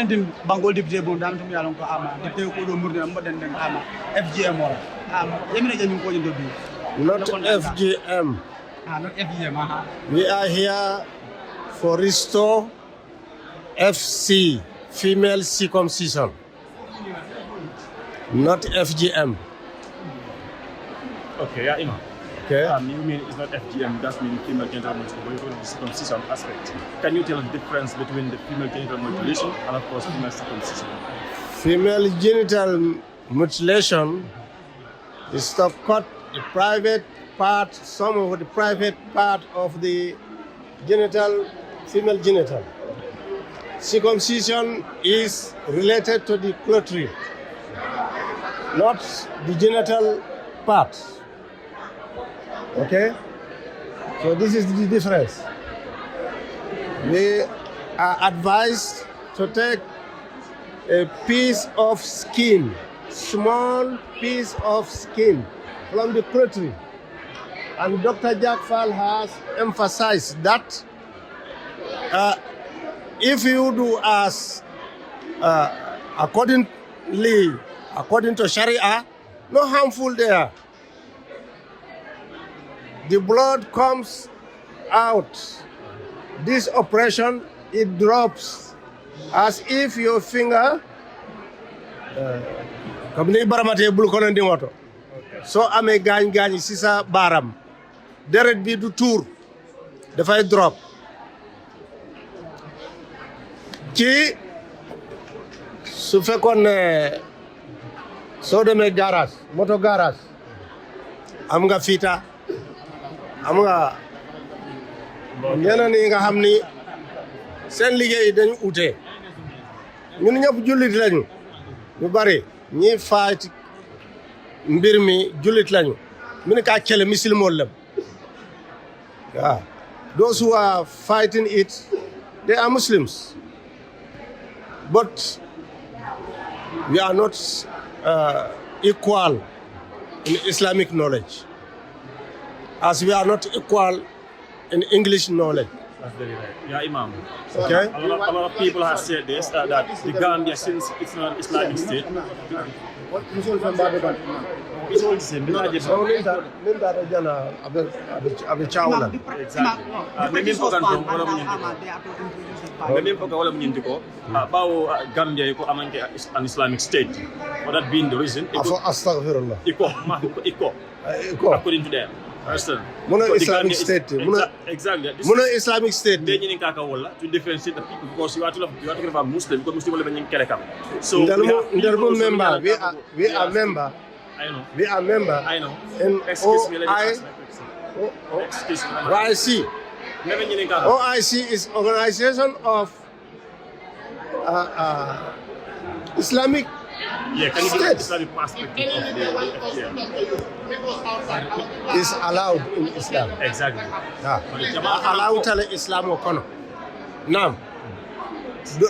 entim bangol député bon dam tum yalon ko ama député ko do murde mo den den ama FGM wala yemina jami ko jindo bi not FGM. Not FGM. We are here for restore FC, female circumcision, not FGM. Okay, yeah, Imam. Okay. You mean it's not FGM, that means female genital mutilation, but the circumcision aspect. Can you tell the difference between the female genital mutilation and, of course, female circumcision? Female genital mutilation is to cut the private part, some of the private part of the genital, female genital. Circumcision is related to the clitoris, not the genital part. Okay? So this is the difference. We are advised to take a piece of skin, small piece of skin from the clitoris. And Dr. Jack Fall has emphasized that if you do as according to Sharia, no harmful there. The blood comes out. This operation, it drops as if your finger so amé gañ ci sa baram deret bi du tour da fay drop ci su fekkone so demé garage moto garage am nga fita am nga ñeneen yi nga xam ni seen liggéey dañu ute ñun ñëpp jullit lañu ñu bari ñi faat mbir mi jullit lañu mu ne ka kele musulman la yeah. Those who are fighting it, they are Muslims, but we are not equal in Islamic knowledge, as we are not equal in English knowledge. That's very right. Yeah, Imam. Okay. A lot of people have said this, that the Gambia, since it's not an Islamic state, it's all the same. Exactly. Gambia an Islamic state. For that being the reason, Astaghfirullah. According to them. Understand? Islamic state. Exactly. Islamic state. They need to differentiate the people because you are talking about Muslim because Muslim will be in Kerekam. So we are member. I know. We are member. I know. In OIC. OIC is Organization of Islamic can you give State. Islamic perspective of the FGM? Is allowed in Islam. Exactly. Allowed in Islam or kono. Nam.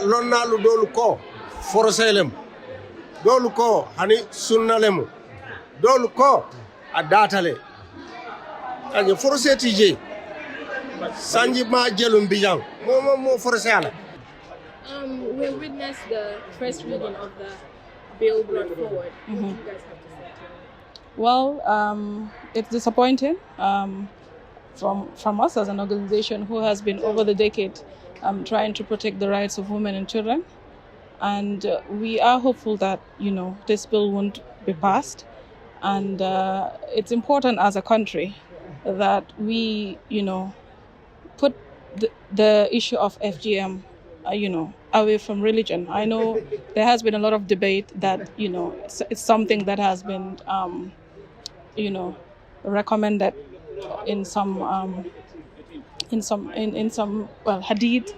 Lonna lu dolu ko foroselem. Dolu ko hani sunnalemu. Dolu ko adatale. Anje foroseti je. Sanji ma jelum bijang. Mo forosala. We witnessed the first reading of the bill brought forward. What do you guys have to say? Well, it's disappointing from us as an organization who has been over the decade trying to protect the rights of women and children. And we are hopeful that, this bill won't be passed. And it's important as a country that we, put the issue of FGM, away from religion. I know there has been a lot of debate that, it's something that has been, recommended in some hadith.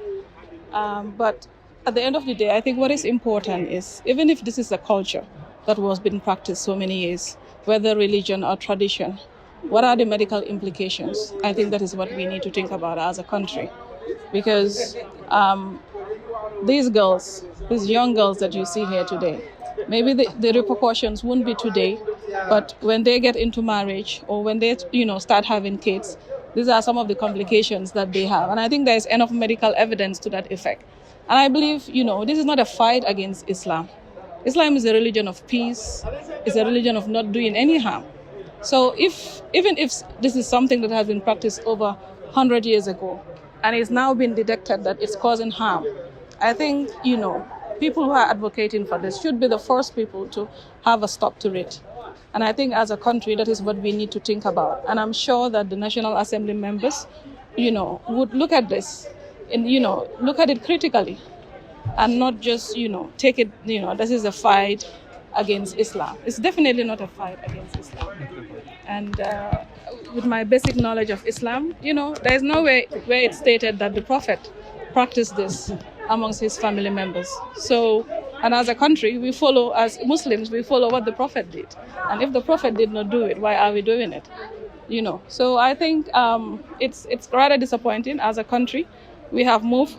But at the end of the day, I think what is important is, even if this is a culture that was being practiced so many years, whether religion or tradition, what are the medical implications? I think that is what we need to think about as a country. Because these young girls that you see here today, maybe the repercussions won't be today, but when they get into marriage or when they, start having kids, these are some of the complications that they have. And I think there's enough medical evidence to that effect. And I believe, this is not a fight against Islam. Islam is a religion of peace. It's a religion of not doing any harm. So even if this is something that has been practiced over 100 years ago, and it's now been detected that it's causing harm, I think, people who are advocating for this should be the first people to have a stop to it. And I think as a country, that is what we need to think about. And I'm sure that the National Assembly members, would look at this and, look at it critically and not just, take it, this is a fight against Islam. It's definitely not a fight against Islam. And with my basic knowledge of Islam, there is no way where it's stated that the Prophet practiced this amongst his family members. So, and as a country, we follow, as Muslims, we follow what the Prophet did. And if the Prophet did not do it, why are we doing it? So I think it's rather disappointing as a country. We have moved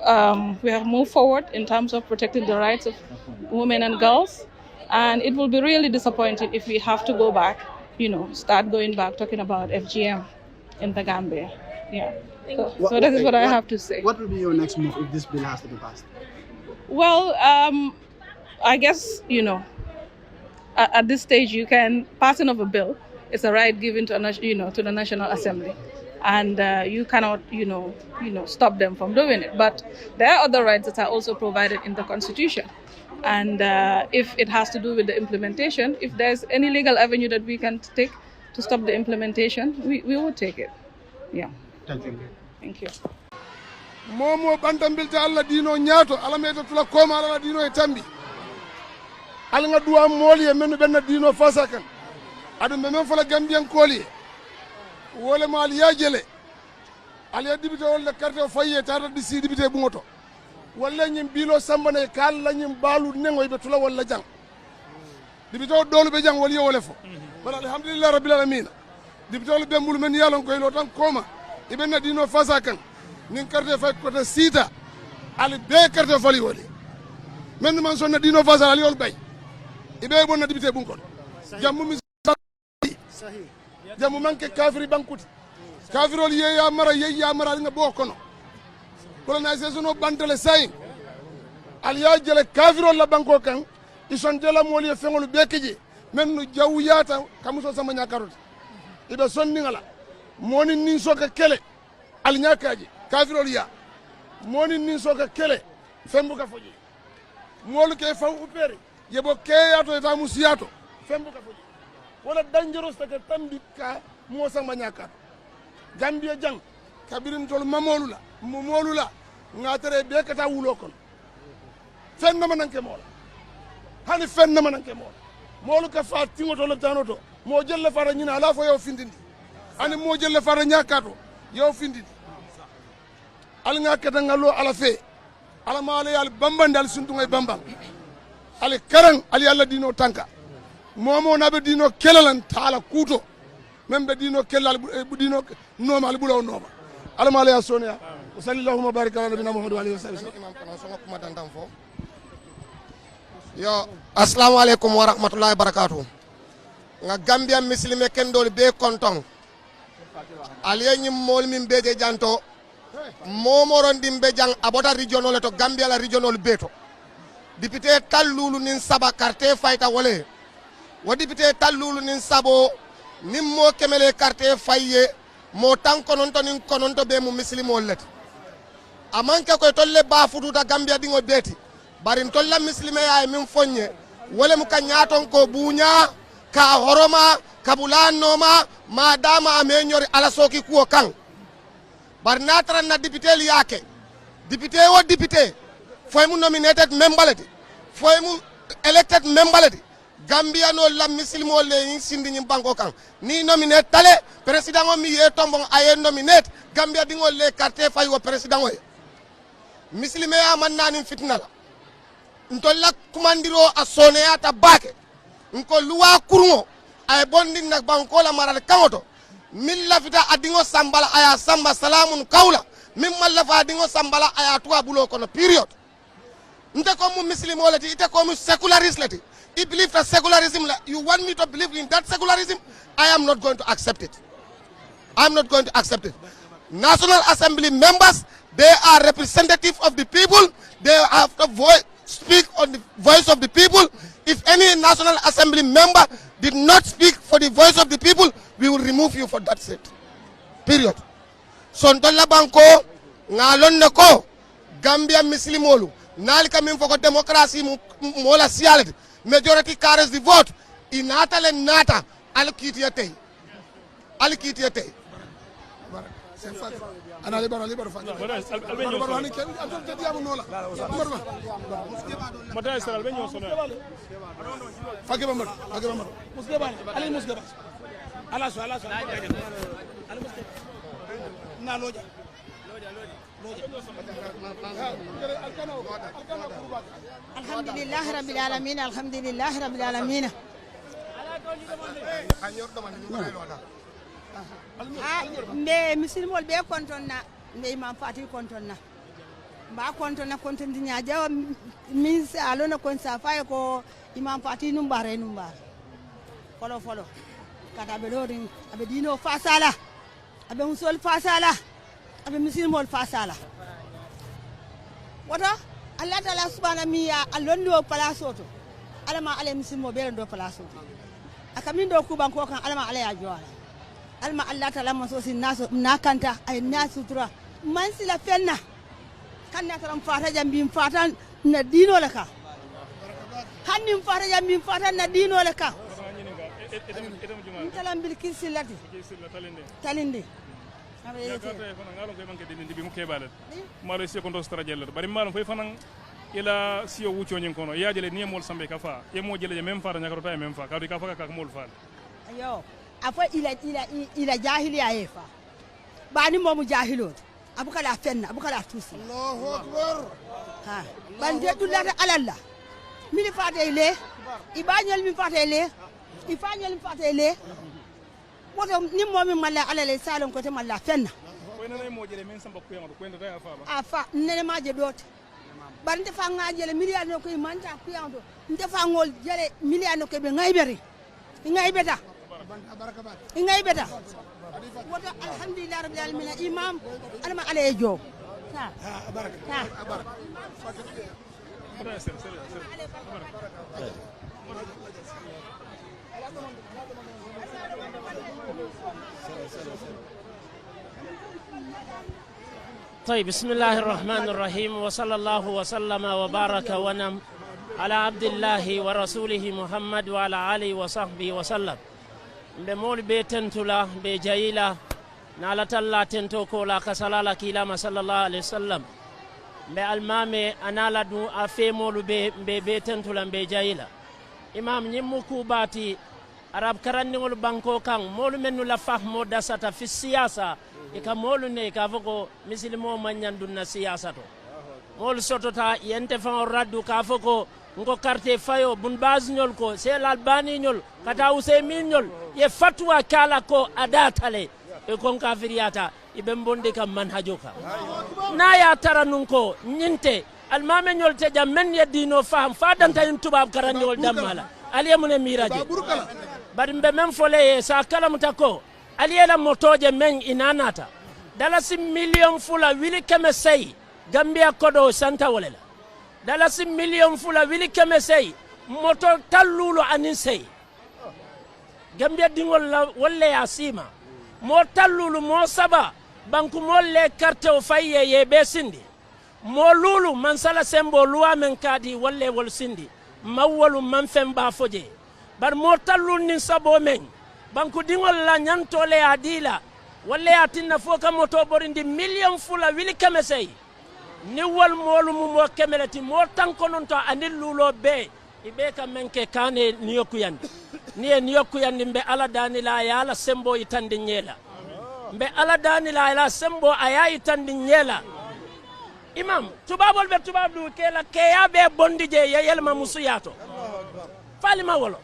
forward in terms of protecting the rights of women and girls, and it will be really disappointing if we have to go back, start going back talking about FGM in the Gambia. Yeah. So that is what I have to say. What will be your next move if this bill has to be passed? Well, I guess, at this stage, passing of a bill is a right given to the National Assembly. And you cannot, stop them from doing it. But there are other rights that are also provided in the Constitution. And if it has to do with the implementation, if there's any legal avenue that we can take to stop the implementation, we will take it. Yeah. Thank you. Thank you. Momo bantambilta alla dino nyato ala meta tula koma ala dino e tambi ala nga duwa moli e menu benna dino fasakan adu men fala gambian koli wole mal yajele ala dibite wala carte faye tata di si dibite bungoto wala nyim bilo sambane kal la nyim balu nengo be tula wala jang dibite dolu be jang wali wole fo wala alhamdulillah rabbil alamin dibite wala be mul men yalon koy lo tan koma ibenna dino fasakan nin carte fay ko ta sita ali be carte fali woli men man sonna dino fasal ali wol bay ibe bonna dibite bunko jammu mi sahi jammu manke kafiri bankuti kafirol yeya mara nga bokono colonisation o bantale say ali ya jele kafirol la banko kan ison jela moli fengol bekeji men no jawiyata kamuso sama nyakaruti ibe sonni ngala moni nin soka kele ali nyakaji kafirol ya moni nin soka kele fembu ka foji molu ke fa uperi yebo ke yato eta musiyato fembu ka foji wala dangerous take tambi ka mo sama nyaka gambia jang kabirin tol mamolula momolula ngatere be kata wulo kon fenna mananke mola hani fenna mananke mola molu ka fa tingo to tanoto mo jelle fara nyina ala fo yo findindi ani mo jelle fara nyakato yo findindi al ngakata ngalo ala fe ala mala yal bambandal suntu ngay bambam ali karang ali alla dino tanka momo nabe dino kelalan taala kuto membe dino kelal dino noma ali bulaw noma ala mala ya sonia sallallahu baraka ala nabina muhammad wa alihi wasallam imam kana so ko madantam fo yo assalamu alaikum wa rahmatullahi wa barakatuh nga gambia muslime kendol be konton ali nyim mol min beje janto momoron dimbe jang abota regional to gambia la regional beto député tallulu nin saba carte fayta wole wo député tallulu nin sabo nim mo kemele carte fayye mo tan kononto be mu muslimo let amanke ko tolle ba fututa gambia dingo beti barin tolla muslime ay min fonye wole mu kanyaton ko bunya ka horoma kabulano ma dama amenyori ala soki kuo kan barna na député yake député o député foy mu nominated member foy mu elected member gambia no la muslimo le sindi nyim banko kan ni nominate tale président o mi ye tombon aye nominate gambia dingo le carte fay wo président o muslime ya man nanin fitna la ntolla kumandiro a soneata bake nko luwa kurungo ay bondin nak banko la maral kangoto min lafita adingo sambala aya samba salamun kaula min mallafa adingo sambala aya tuwa bulo kono period nte ko mu muslimo lati ite ko mu secularist lati I believe that secularism, you want me to believe in that secularism? I am not going to accept it. I am not going to accept it. National Assembly members, They are representative of the people. They have to speak on the voice of the people. If any National Assembly member did not speak for the voice of the people, we will remove you for that seat. Period. Sontola banko ngalon nako Gambia Muslimolu nalika min foko democracy mola sialed majority carries the vote inata le nata alkitiyate ana libero fa mata sal benyo sono fage bamad musgeba ali musgeba ala so na loja alhamdulillah rabbil alamin alhamdulillah rabbil alamin mbe misilmol be kontonna mbe imam fati kontonna mba kontonna kontondi nyaaja min sa alona kon sa fay ko imam fati num bare folo kata be lorin abe dino fasala abe musol fasala abe misilmol fasala wata Allah taala subhanahu miya allondo palasoto alama ale misilmo be ndo palasoto akamin do kuban ko kan alama ale ya jwala alma Allah taala maso sin naso nakanta ay nasu tura man sila fenna kanna taram fata jambi fata na dino laka hannim fata jambi fata na dino laka talam bil kisilati talinde malo si ko ndo strajel bari malo fay fanan ila siyo wucho nyin kono yaajele ni mol sambe ka fa e mo jele même fa nyakaro tay même fa ka di ka fa ka mol fa ayo afa ila jahiliya yefa bani momu jahilot abukala fenna abukala tusi Allahu akbar ha bande dulata alalla mini fate ile ibanyel min fate ile ifanyel min fate ile woto ni momi malla alale salon ko te malla fenna ko nana mo jele men samba ko yamado ko ndo tay afa nene maje dot bande fa ngajele miliano ko manta ko yando ndefa ngol jele miliano ko be ngaybeta ingaybeta woto alhamdulillah rabbil alamin imam alama ale jo ha baraka طيب بسم الله الرحمن الرحيم وصلى الله وسلم وبارك ونم على عبد الله ورسوله محمد وعلى آله وصحبه وسلم بمول بيتنتلا بجايلا نالتلا تنتوكولا كسلالا كيلاما صلى الله عليه وسلم بالمامي أنالا دو أفيمول بيتنتلا بجايلا إمام نمكو باتي arab karandingol banko kan molu mennu la fahmo dasata fi siyasa e ka molu ne ka foko misilimo manyandu na siyasa to molu sotota yente fa raddu ka foko ngo carte fayo bun baznyol ko sel albani nyol kata usaymin nyol ye fatwa kala ko adatale e kon kafiriyata ibe bonde kam manhajoka na ya taranun ko nyinte almame nyol te jam men yedino faham fa danta yim tubab karandingol damala aliyamune miraje bari mbe men fole sa kala mutako aliyela motoje men inanata dalasi million fula wili keme sei gambia kodo santa wolela dalasi million fula wili keme sei moto tallulo anin sei gambia dingol la wolle asima mo tallulu mo saba banku molle carte o faye ye be sindi mo lulu mansala sembo luwa men kadi wolle wol sindi mawwalu man femba foje bar mortalul nin sabo men banku dingol la nyantole adila walle atinna foka moto borindi million fula wili kamesey ni wal molu mo kemelati mo tankonon to anil lulo be ibe ka menke kane niyokuyandi ni niyokuyandi mbe ala danila ya ala sembo itandi nyela mbe ala danila ya sembo aya itandi nyela imam tubabol be tubabdu kela keya be bondije yelma musuyato falima wolo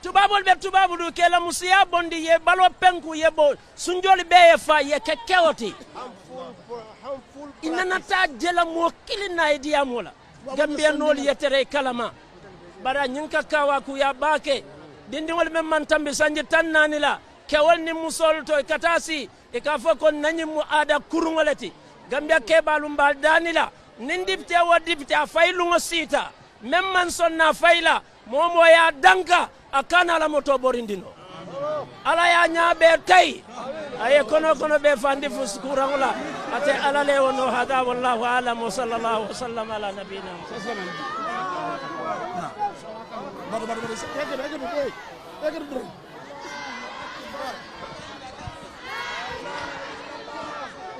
tubabol be tubabudu kela musiya bondi ye balo penku ye bo sunjoli be ye fa ye kekewoti inanata jela mo kilina idiya mola gambia nol yetere kalama bara nyinka kawa ku ya bake dindi wol men mantambe sanje tannani la kewol ni musol to katasi e ka foko nanyi mu ada kurungoleti gambia kebalum bal danila nin dipte wa dipte a faylungo sita même man sonna fayla momo ya danka akana la moto borindino ala ya nyaabe tay ay kono be fandi fuskurangula ate ala le wono hada wallahu alam wa sallallahu wa sallam ala nabina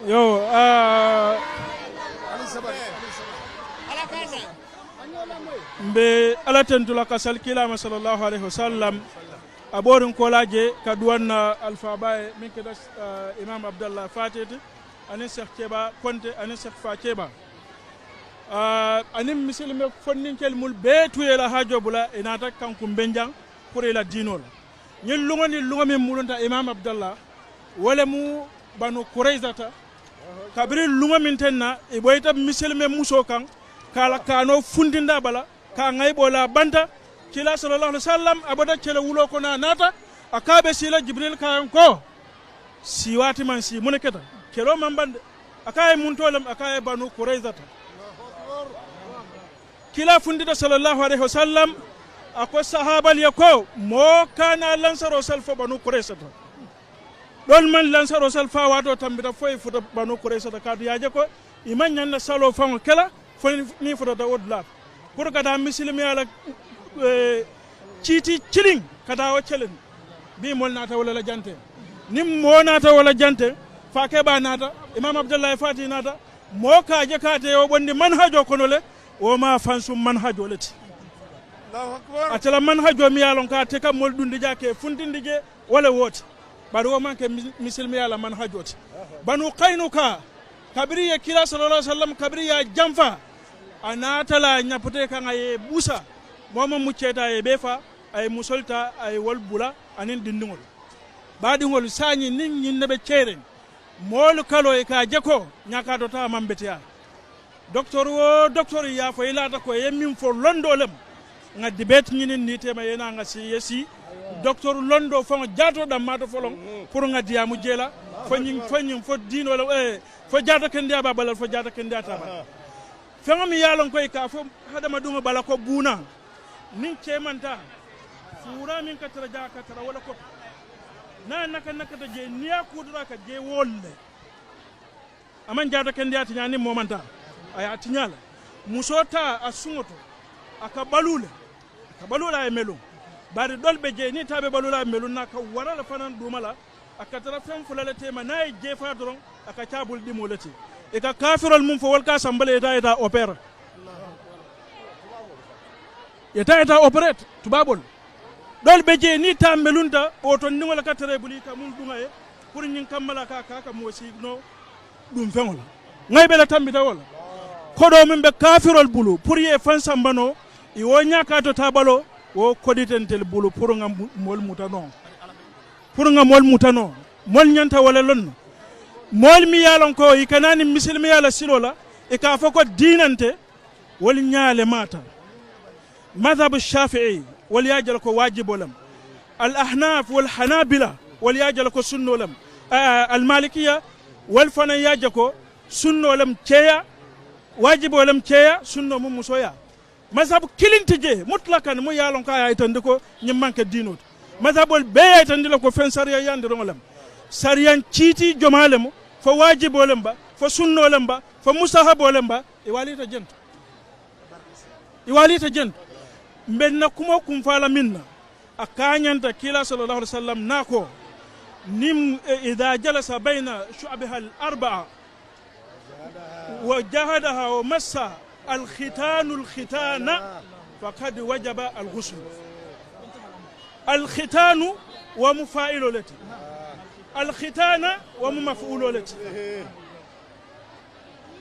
yo mbe ala tentula kasal kilama sallallahu alaihi wasallam aborin kolaje kaduwanna alfa baye min kedas imam abdallah fatete anin cheikh keba konte anin cheikh fa keba anin misilme fonninkel mul be tuyela hajo bula inata kanku benjang pour ila dinol ñil lungami mulunta imam abdallah wala mu banu quraizata kabri lungamin tenna e boyta misilme muso kan kala kano fundinda bala ka ngay bola banta kila sallallahu alaihi wasallam abada kele wulo ko na nata akabe sila jibril kan ko siwati man si muneketa kelo man bande akaye muntolam akaye banu quraizata kila fundida sallallahu alaihi wasallam ako sahabal yako mo kana lansaro salfo banu quraizata don man lansaro salfa wato tambita foy futa banu quraizata kadu yaje ko iman nyanna salo fon kala fon ni futa da odlat pour kada muslimi ala citi ciling kada o celen bi mol nata wala la jante nim mo nata wala jante fa ke ba nata imam abdullah fati nata mo ka je kate o bondi manhajo kono le o ma fansum manhajo leti Allahu akbar atala manhajo mi yalon ka te kam mol dundi jake fundindi je wala woti baro manke muslimi ala manhajoti banu qainuka kabriya kila sallallahu alaihi wasallam kabriya jamfa anata la nyapute kan ay busa moma mucceta e befa ay musolta ay walbula anin dindingol baadingol sañi nin ñinne ceren mol kalo e ka jeko nyaka do ta mambetia docteur ya fo ilata ko yemin fo londolem ngaddi bet ñinin ni tema yena nga si yesi docteur londo fo jato dam mato folon pour ngaddi ya mu jela fo fo dino la fo jato kendia babal fo jato kendia ta fengam yalon koy ka fo hadama duma bala ko buna nin cemanta fura min katara ja katara wala ko na naka ta je niya kudura ka je wolle aman jata kendia ti nyani momanta aya tinyala musota asungoto aka balula ay melu bari dolbe je ni tabe balula ay melu na ka warala fanan dumala aka tara fen fulale tema nay je fa doron aka tabul dimolati e ka kafirol mum fo wal ka sambale eta opera eta operate tubabol dolbe je ni tambelunta o ton ni wala katare buli ka mun duma e pour nyin kamala ka mo signo dum fengol ngay bela tambita wala kodo min be kafirol bulu pour ye fan sambano i wo nyaka to tabalo wo koditentel bulu pour ngam mol mutano mol nyanta wala lonno mol mi yalon ko i kanani muslimi yala silola e ka fako dinante wal nyaale mata madhhab ash-shafi'i wal yajal ko wajibolam al ahnaf wal hanabila wal yajal ko sunnolam al malikiyya wal fana yajako sunnolam ceya wajibolam ceya sunno mum musoya mazhab kilintije mutlakan mu yalon ka ay tande ko nyim manke dinot mazhabol be ay tande ko fen sariya yande rongolam sariyan citi jomalem fo wajibolem ba fo sunnolem ba fo mustahabolem ba e walita jent mbenna kumo kum fala minna akanyanta kila sallallahu alaihi wasallam nako nim idha jalasa baina shu'abiha al-arba'a وجهدها ومس الختان فقد وجب الغسل الختان ومفاعل لتي الختان ومفعول لتي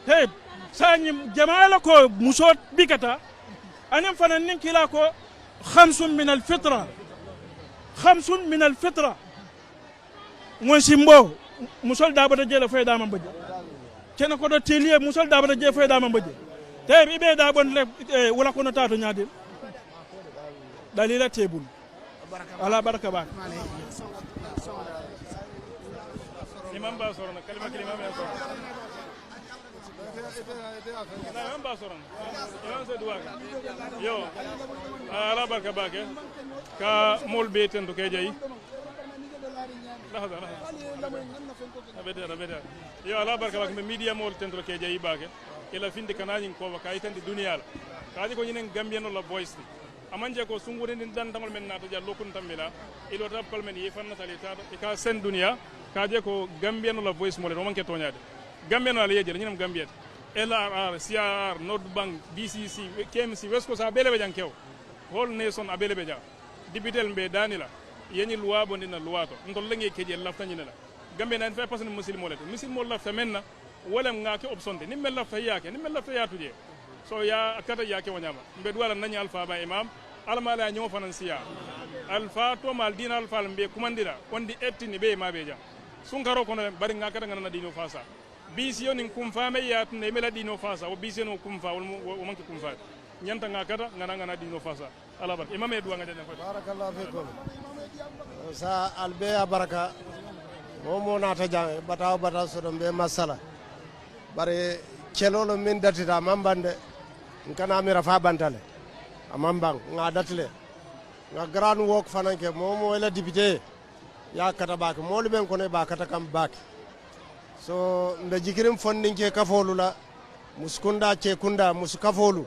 هيب ساني جمالكو مسوت بكتا أنا فنانين كلاكو 5 من الفطرة وسيمبو مسول دابا جيلا فاي داما بجي kena ko do telier musol dabata je fay dama mbaje tay bi be da bon le wala ko no tato nyaadil dalila tebul ala baraka ba imam ba sorona kalima me na ba soron yan se duwa yo ala barka bake ka mol be ten to ke jayi lahada abeda yo ala barka bake me media mol ten to ke jayi bake ila finde kanani ko ka itande duniya la kaji ko nyinen gambien la voice amanje ko sungure din dan dangol men nato jallo kun tambila ilo tab kol men yefanna talita e ka sen duniya kaje ko gambien la voice mo le do manke toñade gambien la yeje nyinam gambien LRR CRR North Bank BCC KMC Wesco sa bele be jankew hol nation abele be ja dibitel be danila yeni loi bondina loi to ndol lengi keje lafta nyinela gambien en fait parce que muslimo le muslimo lafta menna wala ngake option de nimmel lafta yake nimmel lafta yatuje so ya akata yake wanyama mbe duwala nanya alfa ba imam almala nyo finansiya alfa to mal dina alfa mbe kumandira ondi ettini be mabe ja sun karo kono bari ngakata ngana dino fasa bisiyo nin kumfa me yat ne mela dino fasa o bisiyo no kumfa o manki kumfa nyanta ngakata ngana dino fasa ala bar imam e duwa ngade ne fa barakallahu fikum sa albe baraka momo nata jang bata so do be masala bare celolo min datita mambande nkana mi rafa bantale amambang nga datle nga grand work fananke momo wala député ya kata bak molu ben ko ne ba kata kam bak so mbe jikirim fondinke kafolu la muskunda ce kunda muskafolu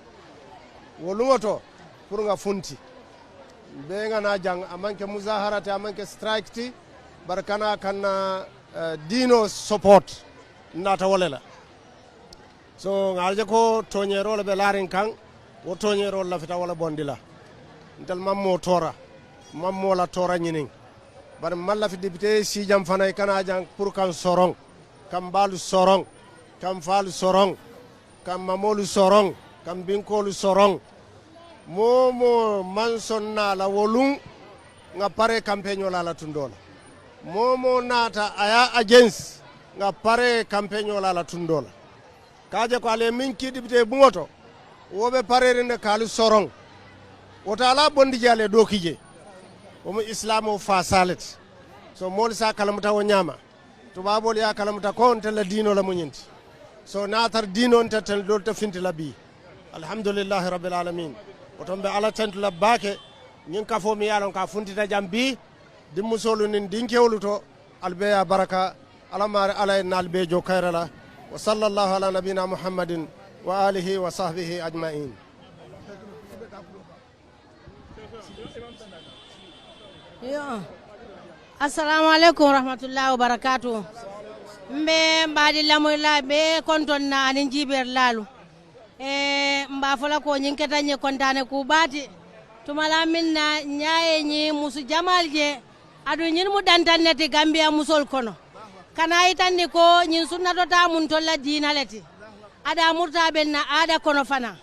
wolungoto pour nga funti be nga na jang amanke muzaharati amanke strike ti barkana kana dino support nata wolela so ngalje ko toñero le be larin kan wo toñero la fita wala bondila ntel mammo la tora nyinin bar malla fi député si jam fanay kana jang pour kan sorong kam balu sorong kam falu sorong kam mamolu sorong kam binkolu sorong momo mansonna la wolung nga pare campagne la tundola momo nata aya agents nga pare campagne la tundola kaje ko ale min ki député bungoto wobe parere ne kalu sorong wota ala bondi jale do kije o islamo fa salet so mol sa kalamuta o nyama to babol ya kalamuta ko tel dino la munyinti so natar dino tel do ta finti labi alhamdulillah rabbil alamin otombe ala tentu la bake nyin ka fo mi yalon ka funti ta jambi dimmu solu nin dinkewlu to albe ya baraka alamar ala nalbe jo kayrala wa sallallahu ala nabina muhammadin wa alihi wa sahbihi ajma'in yo assalamu alaikum rahmatullahi wa barakatuh mbe mbadi lamoyla be konton na anin jiber lalu mba fola ko nyinketa nye kontane ku bati tumala minna nyaaye nyi musu jamal je adu nyin mu dantaneti gambia musol kono kana itandi ko nyin sunna to ta mun tolla dina leti ada murta benna ada kono fana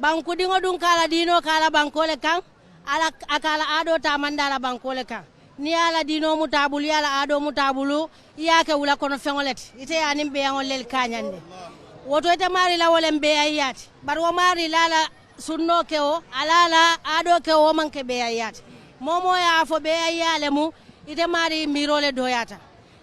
banku dingo dun kala dino kala bankole kan ala akala ado ta mandala bankole kan ni ala dino mutabulu yala ado mutabulu yake wula kono fengoleti ite anim be yangol lel kanyande woto ite mari la wolem be ayati bar wo mari lala sunno ke o alala ado ke o manke be ayati momo ya fo be ayale mu ite mari mirole doyata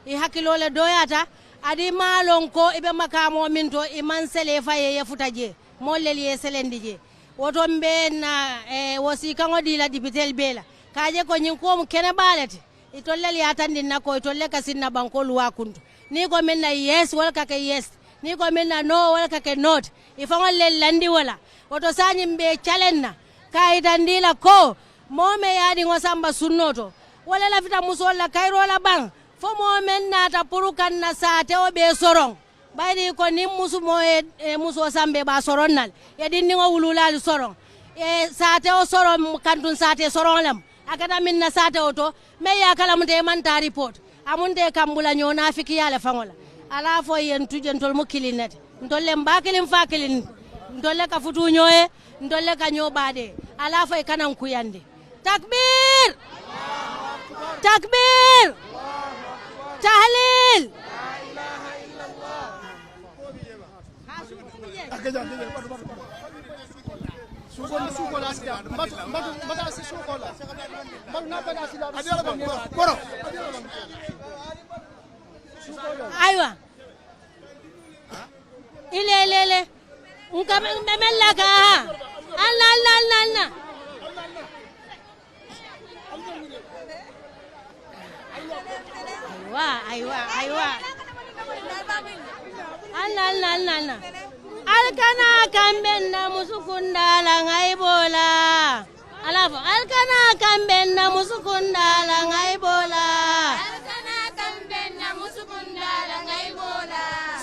i hakilole doyata adi malon ko ibe makamo minto iman sele faye yefutaje mollel ye selendije woto mbe na wosi kango dila dibitel bela kaje ko nyin ko mu kene balete itollel yatandi nako itolle kasinna banko luwa kuntu ni ko menna yes wala kake yes ni ko menna no wala kake not ifangol lel landi wala woto sanyi mbe challenge kaitandila ko mome yadi ngosamba sunnoto wala la fita musolla kairo la bang fo momen nata purukan na sate o be sorong baydi ko nim musu moye muso sambe ba soronnal e dinni ngo wululal sorong e sate o sorom kantun sate sorong lam akata min na sate o to me ya kala mute man ta report amunde kambula nyona fiki yala fangola ala fo yen tujen tol mukilinat ntolle mbakilin fakilin ntolle ka futu nyoye ntolle ka nyobade ala fo kanan kuyande takbir takbir tahlil aywa ilelele memellaka Allah aywa Allah alkana kambenna musukundala ngaibola alafu alkana kambenna musukundala ngaibola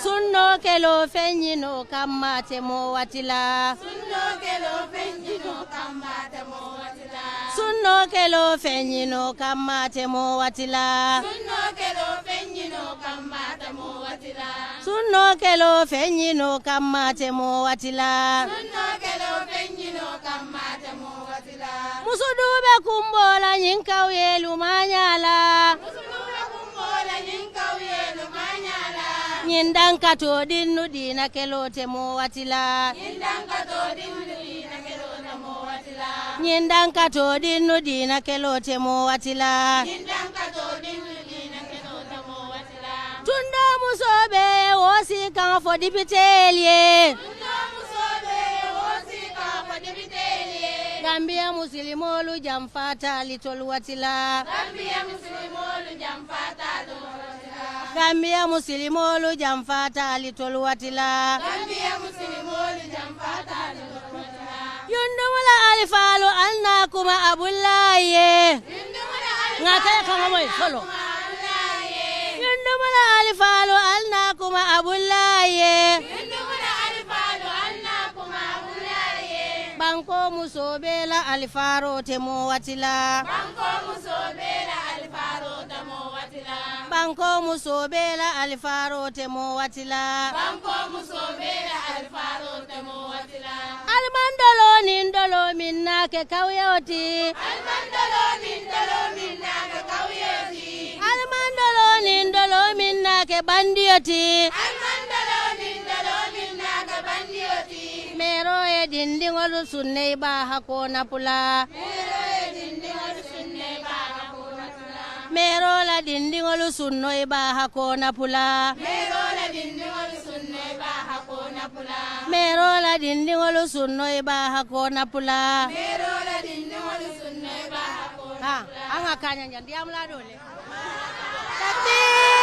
sunno kelo fenyino kamate mo watila sunno kelo fenyino kamate mo watila sunno kelo fenyino kamate mo watila sunno kelo fenyino kamate mo watila sunno kelo fenyino kamate mo watila sunno kelo fenyino kamate mo watila musudube kumbola nyinkawe lumanyala musudube kumbola nyinkawe lumanyala nyindanka to dinnu dina kelote mo watila nyindanka to dinnu dina kelote mo watila nyindanka to dinnu dina kelote mo watila nyindanka to dinnu dina kelote mo watila tundo musobe wosi kan fo dipitelie tundo musobe wosi kan fo dipitelie Gambia muslimolu jamfata litol watila Gambia muslimolu jamfata Gambia muslimolu jamfata litol watila Gambia muslimolu jamfata litol watila yundumula alifalu alna kuma abullaye ngata kama moy solo yundumula alifalu alna kuma abullaye yundumula alifalu alna kuma abullaye banko musobela alifaro temo watila banko musobela alifaro temo watila banko musobela alifaro temo watila banko musobela alifaro temo watila almandolo nindolo minnake kawyoti almandolo nindolo minnake kawyoti almandolo nindolo minnake bandioti almandolo nindolo minnake bandioti mero e dindingolu sunne ba hakona pula mero e dindingolu sunne ba hakona pula mero la dindingolu sunno e ba hakona pula mero la dindingolu sunne ba hakona pula mero la dindingolu sunno e ba hakona pula mero la dindingolu sunne ba hakona pula anga kanya ndiamla dole takbir